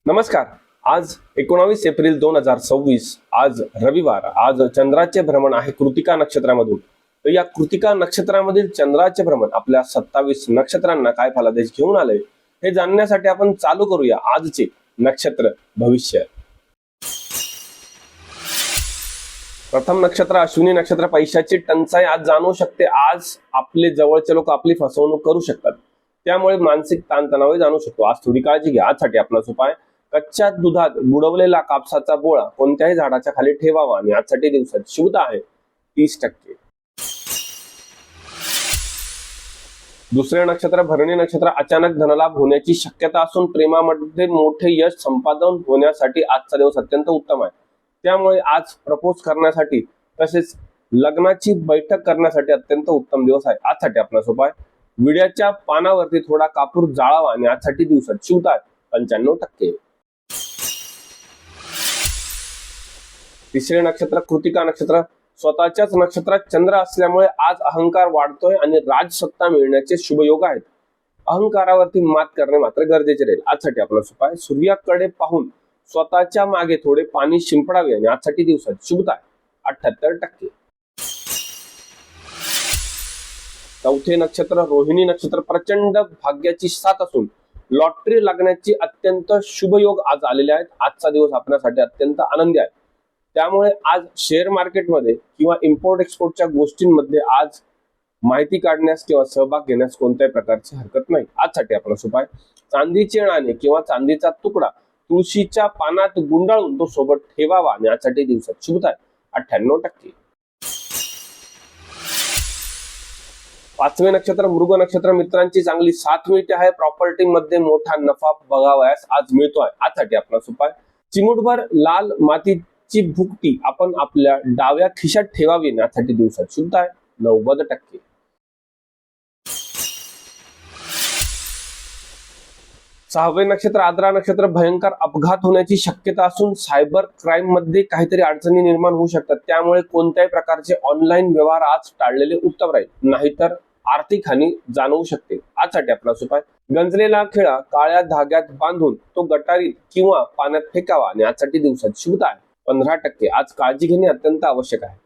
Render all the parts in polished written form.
नमस्कार. आज 19 एप्रिल 2026, आज रविवार. आज चंद्राचे भ्रमण आहे कृतिका नक्षत्रामधून. तर या कृतिका नक्षत्रामधील चंद्राचे भ्रमण आपल्या 27 नक्षत्रांना काय फलादेश घेऊन आले हे जाणण्यासाठी आपण चालू करूया आजचे नक्षत्र भविष्य. प्रथम नक्षत्र अश्विनी नक्षत्र. पैशाची टंचाई आज जाणवू शकते. आज आपले जवळचे लोक आपली फसवणूक करू शकतात, त्यामुळे मानसिक ताणतणाव जाणू शकतो. आज थोडी काळजी घ्या. आजसाठी आपला उपाय: कच्च्या दुधात बुडवलेला कापसाचा बोळा कोणत्याही झाडाच्या खाली ठेवावा आणि आजसाठी दिवसात शुभता आहे 30%. दुसरे नक्षत्र भरणी नक्षत्र. अचानक धनलाभ होण्याची शक्यता असून प्रेमामध्ये मोठे यश संपादन होण्यासाठी आजचा दिवस अत्यंत उत्तम आहे. त्यामुळे आज प्रपोज करण्यासाठी तसेच लग्नाची बैठक करण्यासाठी अत्यंत उत्तम दिवस आहे. आजसाठी आपला उपाय: विड्याच्या पानावरती थोडा कापूर जाळावा आणि आजसाठी दिवसात शुभता आहे 95%. तिसरे नक्षत्र कृतिका नक्षत्र. स्वतःच्याच नक्षत्रात चंद्र असल्यामुळे आज अहंकार वाढतोय आणि राजसत्ता मिळण्याचे शुभ योग आहेत. अहंकारावरती मात करणे मात्र गरजेचे राहील. आजसाठी आपला उपाय: सूर्याकडे पाहून स्वतःच्या मागे थोडे पाणी शिंपडावे आणि आजसाठी दिवसात शुभता आहे 78%. चौथे नक्षत्र रोहिणी नक्षत्र. प्रचंड भाग्याची साथ असून लॉटरी लागण्याची अत्यंत शुभ योग आज आलेले आहेत. आजचा दिवस आपल्यासाठी अत्यंत आनंदी आहे. त्यामुळे आज शेअर मार्केटमध्ये किंवा इम्पोर्ट एक्सपोर्टच्या गोष्टींमध्ये आज माहिती काढण्यास किंवा सहभाग घेण्यास कोणत्याही प्रकारची हरकत नाही. आजसाठी आपला उपाय: चांदीचे नाणे किंवा चांदीचा तुकडा तुळशीच्या पानात गुंडाळून तो सोबत ठेवावा आणि आजसाठी दिवसात शुभता आहे 98%. पाचवे नक्षत्र मृग नक्षत्र. मित्रांची चांगली साथ मिळते आहे. प्रॉपर्टी मध्ये मोठा नफा बघावयास आज मिळतो आहे. आजसाठी आपला उपाय: चिमूटभर लाल मातीची भुकटी आपण आपल्या डाव्या खिशात ठेवावी आणि आजसाठी दिवसात शुभता आहे 90%. सहावे नक्षत्र आद्रा नक्षत्र. भयंकर अपघात होण्याची शक्यता असून सायबर क्राईम मध्ये काहीतरी अडचणी निर्माण होऊ शकतात. त्यामुळे कोणत्याही प्रकारचे ऑनलाईन व्यवहार आज टाळलेले उत्तम राहील, नाहीतर आर्थिक हानी जाणवू शकते. आजसाठी आपला उपाय: गंजलेला खिळा काळ्या धाग्यात बांधून तो गटारीत किंवा पाण्यात फेकावा आणि आजसाठी दिवसात शुभता आहे 15%. आज काळजी घेणे अत्यंत आवश्यक आहे.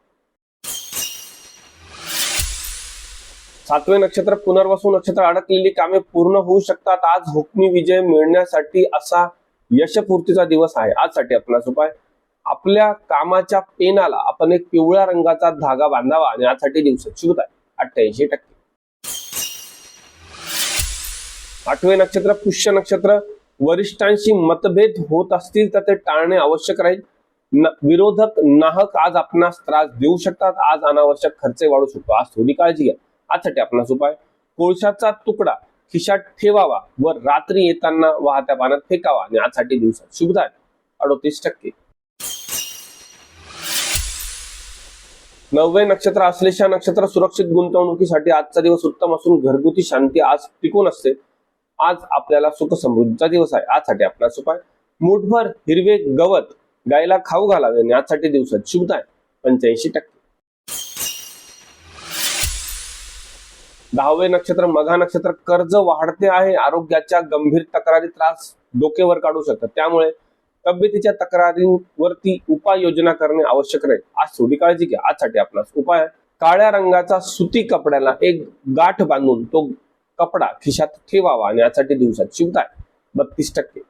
सातवे नक्षत्र पुनर्वसू नक्षत्र. अडकलेली कामे पूर्ण होऊ शकतात. आज हुकमी विजय मिळण्यासाठी असा यशपूर्तीचा दिवस आहे. आजसाठी आपला उपाय: आपल्या कामाच्या पेनाला आपण एक पिवळ्या रंगाचा धागा बांधावा आणि आजसाठी दिवसात शुभता आहे 88%. आठवे नक्षत्र पुष्य नक्षत्र. वरिष्ठांशी मतभेद होत असतील तर ते टाळणे आवश्यक राहील. विरोधक नाहक आज आपणास त्रास देऊ शकतात. आज अनावश्यक खर्च वाढू शकतो. आज थोडी काळजी घ्या. आजसाठी आपला उपाय: कोळशाचा तुकडा खिशात ठेवावा व रात्री येताना वाहत्या पाण्यात फेकावा आणि आजसाठी दिवसात शुभता आहे 38%. नववे नक्षत्र आश्लेषा नक्षत्र. सुरक्षित गुंतवणुकीसाठी आजचा दिवस उत्तम असून घरगुती शांती आज टिकून असते. आज आपल्याला सुख समृद्धीचा दिवस आहे. आजसाठी आपला उपाय: मुठभर हिरवे गवत गायला खाऊ घालावे आणि आजसाठी दिवसात शुभता आहे 85%. दहावे नक्षत्र मघा नक्षत्र. कर्ज वाढते आहे. आरोग्याच्या गंभीर तक्रारी त्रास डोकेवर काढू शकतात. त्यामुळे तब्येतीच्या तक्रारींवरती उपाययोजना करणे आवश्यक राहील. आज थोडी काळजी घ्या. आजसाठी आपला उपाय: काळ्या रंगाचा सुती कपड्याला एक गाठ बांधून तो कपडा खिशात ठेवावा आणि यासाठी दिवसात शुभता आहे 32%.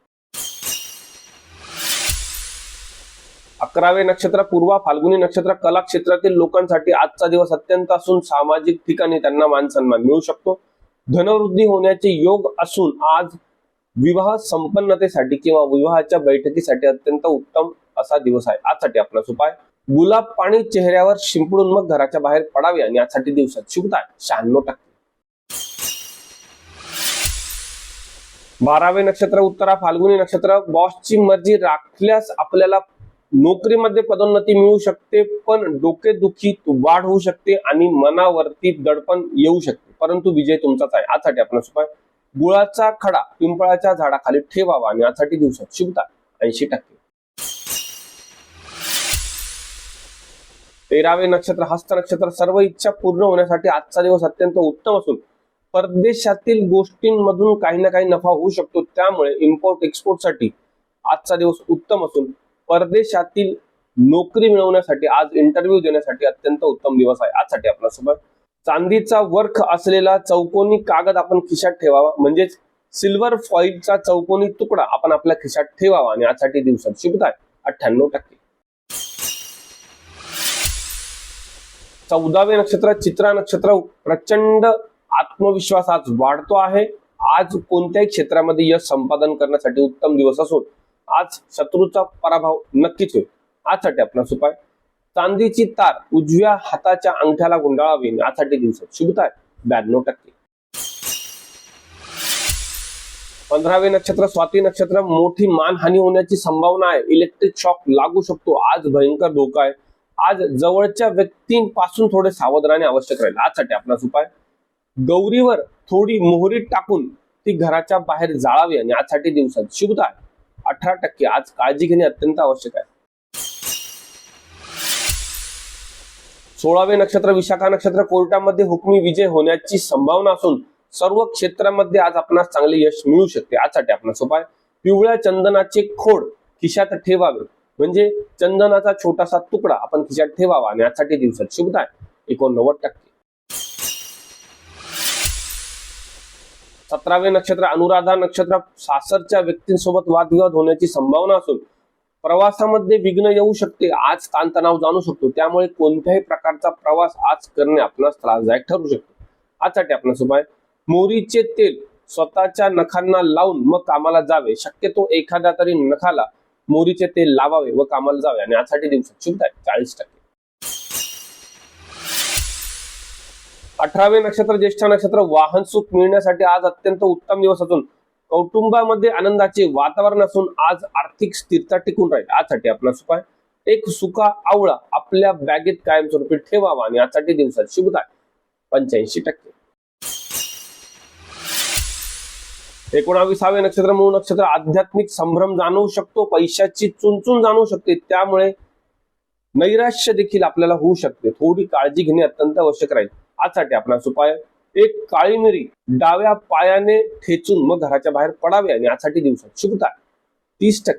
11वे नक्षत्र पूर्वा फाल्गुनी नक्षत्र. कला क्षेत्रातील लोकांसाठी आजचा दिवस अत्यंत असून सामाजिक ठिकाणी त्यांना मान सन्मान मिळू शकतो. धनवृद्धी होण्याचे योग असून आज विवाह संपन्नतेसाठी किंवा विवाहाच्या बैठकीसाठी अत्यंत उत्तम असा दिवस आहे. आजसाठी आपला उपाय: गुलाब पाणी चेहऱ्यावर शिंपडून मग घराच्या बाहेर पडावे आणि यासाठी दिवसात शुभता आहे 96%. 12वे नक्षत्र उत्तरा फाल्गुनी नक्षत्र. बॉसची मर्जी राखल्यास आपल्याला नोकरीमध्ये पदोन्नती मिळू शकते, पण डोकेदुखीत वाढ होऊ शकते आणि मनावरती दडपण येऊ शकते, परंतु विजय तुमचाच आहे. आजसाठी आपला उपाय: गुळाचा खडा पिंपळाच्या झाडाखाली ठेवावा आणि यासाठी दिवसात शुभता 80%. 13वे नक्षत्र हस्त नक्षत्र. सर्व इच्छा पूर्ण होण्यासाठी आजचा दिवस अत्यंत उत्तम असून परदेशातील गोष्टींमधून काही ना काही नफा होऊ शकतो, त्यामुळे इम्पोर्ट एक्सपोर्टसाठी आजचा दिवस उत्तम असून परदेशातील नोकरी मिळवण्यासाठी, आज इंटरव्ह्यू देण्यासाठी अत्यंत उत्तम दिवस आहे आजसाठी आपल्यासोबत. चांदीचा वर्ख असलेला चौकोनी कागद आपण खिशात ठेवावा, म्हणजेच सिल्वर फॉइलचा चौकोनी तुकडा आपण आपल्या खिशात ठेवावा आणि आजसाठी दिवसात शुभता आहे 98%. 14वे नक्षत्र चित्रा नक्षत्र. प्रचंड आत्मविश्वास आज वाढतो आहे. आज कोणत्याही क्षेत्रामध्ये यश संपादन करण्यासाठी उत्तम दिवस असून आज शत्रूचा पराभव नक्कीच होईल. आजसाठी आपला उपाय चांदीची तार उजव्या हाताच्या अंगठ्याला गुंडाळावी. आजसाठी दिवसात शुभता आहे 92%. 15वे नक्षत्र स्वाती नक्षत्र. मोठी मानहानी होण्याची संभावना आहे. इलेक्ट्रिक शॉक लागू शकतो. आज भयंकर धोका आहे. आज जवळच्या व्यक्तींपासून थोडे सावध राहणे आवश्यक राहील. आजसाठी आपला उपाय गौरीवर थोडी मोहरी टाकून ती घराच्या बाहेर जाळावी आणि आजसाठी दिवसात शुभता आहे 18%. आज काळजी घेणे अत्यंत आवश्यक आहे. 16वे नक्षत्र विशाखा नक्षत्र. कोर्टामध्ये हुकमी विजय होण्याची संभावना असून सर्व क्षेत्रामध्ये आज आपणास चांगले यश मिळू शकते. आजसाठी आपणास उपाय पिवळ्या चंदनाचे खोड खिशात ठेवावे, म्हणजे चंदनाचा छोटासा तुकडा आपण खिशात ठेवावा आणि आजसाठी दिवसात शुभता आहे 89%. 17वे नक्षत्र अनुराधा नक्षत्र. सासरच्या व्यक्तींसोबत वादविवाद होण्याची संभावना असून प्रवासामध्ये विघ्न येऊ शकते. आज ताणतणाव जाणू शकतो, त्यामुळे कोणत्याही प्रकारचा प्रवास आज करणे आपणास त्रासदायक ठरू शकतो. आजसाठी आपणास उपाय मोहरीचे तेल स्वतःच्या नखांना लावून मग कामाला जावे. शक्यतो एखाद्या तरी नखाला मोहरीचे तेल लावावे व कामाला जावे आणि आजसाठी दिवसात शुभता आहे 40%. 18वे नक्षत्र ज्येष्ठ नक्षत्र. वाहन सुख मिळण्यासाठी आज अत्यंत उत्तम दिवस असून कौटुंबामध्ये आनंदाचे वातावरण असून आज आर्थिक स्थिरता टिकून राहील. आजसाठी आपला उपाय एक सुका आवळा आपल्या बॅगेत कायमस्वरूपी ठेवावा आणि आजसाठी दिवसात शुभता आहे 85%. 19वे नक्षत्र मूळ नक्षत्र. आध्यात्मिक संभ्रम जाणवू शकतो. पैशाची चुनचुन जाणवू शकते, त्यामुळे नैराश्य देखील आपल्याला होऊ शकते. थोडी काळजी घेणे अत्यंत आवश्यक राहील. आजसाठी आपणास उपाय एक काळी मिरी डाव्या पायाने ठेचून मग घराच्या बाहेर पडावे आणि आजसाठी दिवसात शुभता 30%.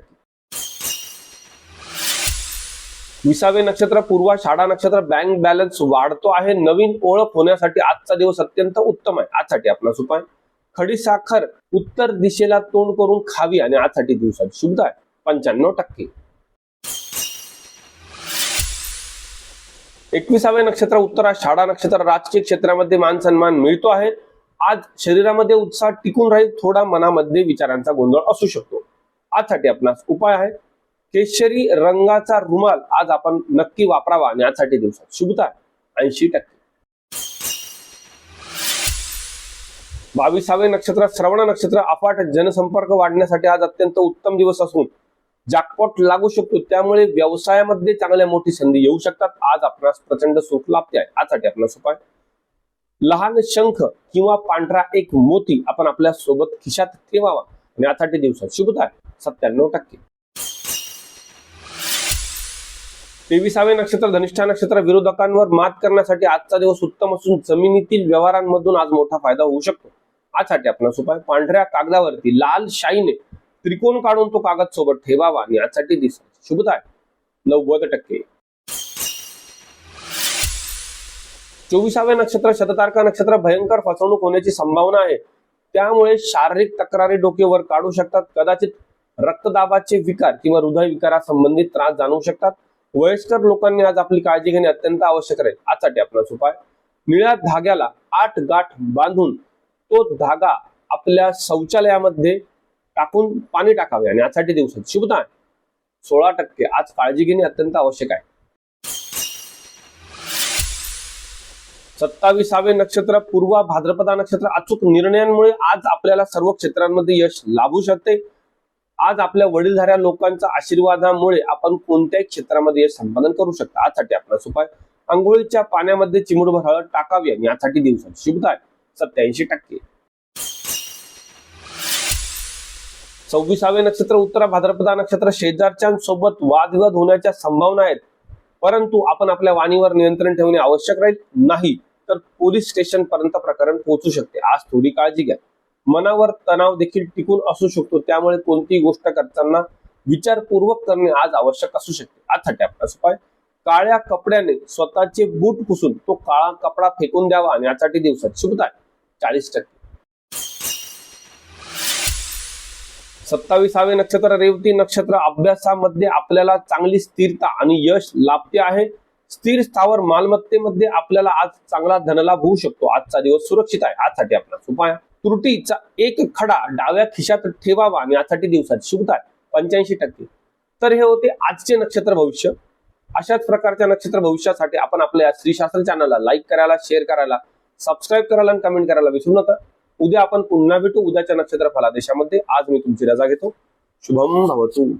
20वे नक्षत्र पूर्वाषाढा नक्षत्र. बँक बॅलन्स वाढतो आहे. नवीन ओळख होण्यासाठी आजचा दिवस अत्यंत उत्तम आहे. आजसाठी आपणास उपाय खडी साखर उत्तर दिशेला तोंड करून खावी आणि आजसाठी दिवसात शुभता आहे 95%. 21वे नक्षत्र उत्तराषाढा नक्षत्र. राजकीय क्षेत्रामध्ये मान सन्मान मिळतो आहे. आज शरीरामध्ये उत्साह टिकून राहील. थोडा मनामध्ये विचारांचा गोंधळ असू शकतो. आजसाठी आपणास उपाय आहे केशरी रंगाचा रुमाल आज आपण नक्की वापरावा आणि आजसाठी दिवसात शुभता 80%. 22वे नक्षत्र श्रवण नक्षत्र. अफाट जनसंपर्क वाढण्यासाठी आज अत्यंत उत्तम दिवस असून जॅकपॉट लागू शकतो, त्यामुळे व्यवसायामध्ये चांगल्या मोठी संधी येऊ शकतात. आज आपणास प्रचंड सुख लाभते आहे. आजसाठी आपणास उपाय लहान शंख किंवा पांढरा एक मोती आपण आपल्या सोबत खिशात ठेवावा आणि आजसाठी दिवसात शुभता आहे 97%. 23वे नक्षत्र धनिष्ठा नक्षत्र. विरोधकांवर मात करण्यासाठी आजचा दिवस उत्तम असून जमिनीतील व्यवहारांमधून आज मोठा फायदा होऊ शकतो. आजसाठी आपणास उपाय पांढऱ्या कागदावरती लाल शाईने त्रिकोण काढून तो कागद सोबत ठेवावा आणि आजसाठी दिवसात शुभता आहे 90%. 24वे नक्षत्र शततारका नक्षत्र. भयंकर फसवणूक होण्याची संभावना आहे, त्यामुळे शारीरिक तक्रारी डोक्यावर काढू शकतात. कदाचित रक्तदाबाचे विकार किंवा हृदय विकारासंबंधित त्रास जाणवू शकतात. वयस्कर लोकांनी आज आपली काळजी घेणे अत्यंत आवश्यक राहील. आजसाठी आपणास उपाय निळ्या धाग्याला 8 गाठ बांधून तो धागा आपल्या शौचालयामध्ये टाकून पाणी टाकावे आणि आजसाठी दिवसात शुभता आहे 16%. आज काळजी घेणे अत्यंत आवश्यक आहे. 27वे नक्षत्र पूर्व भाद्रपदा नक्षत्र. अचूक निर्णयांमुळे आज आपल्याला सर्व क्षेत्रांमध्ये यश लाभू शकते. आज आपल्या वडीलधाऱ्या लोकांच्या आशीर्वादामुळे आपण कोणत्याही क्षेत्रामध्ये यश संपादन करू शकता. आजसाठी आपला उपाय अंघोळीच्या पाण्यामध्ये चिमूटभर हळद टाकावी आणि यासाठी दिवसात शुभता आहे 87%. 26वे नक्षत्र उत्तर भाद्रपदा नक्षत्र. शेजारच्यांसोबत वादविवाद होण्याच्या संभावना आहेत, परंतु आपण आपल्या वाणीवर नियंत्रण ठेवणे आवश्यक राहील. नाही तर पोलीस स्टेशन पर्यंत प्रकरण पोहोचू शकते. आज थोडी काळजी घ्या. मनावर तणाव देखील टिकून असू शकतो, त्यामुळे कोणतीही गोष्ट करताना विचारपूर्वक करणे आज आवश्यक असू शकते. आजसाठी आपला उपाय, काळ्या कपड्याने स्वतःचे बूट पुसून तो काळा कपडा फेकून द्यावा आणि यासाठी दिवसात शुभता 40%. 27वे नक्षत्र रेवती नक्षत्र. अभ्यासामध्ये आपल्याला चांगली स्थिरता आणि यश लाभते आहे. स्थिर स्थावर मालमत्तेमध्ये आपल्याला आज चांगला धनलाभ होऊ शकतो. आजचा दिवस सुरक्षित आहे. आजसाठी आपला उपाय, त्रुटीचा एक खडा डाव्या खिशात ठेवावा आणि यासाठी दिवसाची शुभता 85%. तर हे होते आजचे नक्षत्र भविष्य. अशाच प्रकारच्या नक्षत्र भविष्यासाठी आपण आपल्या श्री शास्त्र चॅनलला लाईक करायला, शेअर करायला, सबस्क्राईब करायला आणि कमेंट करायला विसरू नका. उद्या आपण पुन्हा भेटू उद्याच्या नक्षत्र फलादेशामध्ये. आज मी तुमची रजा घेतो. शुभम भवतु.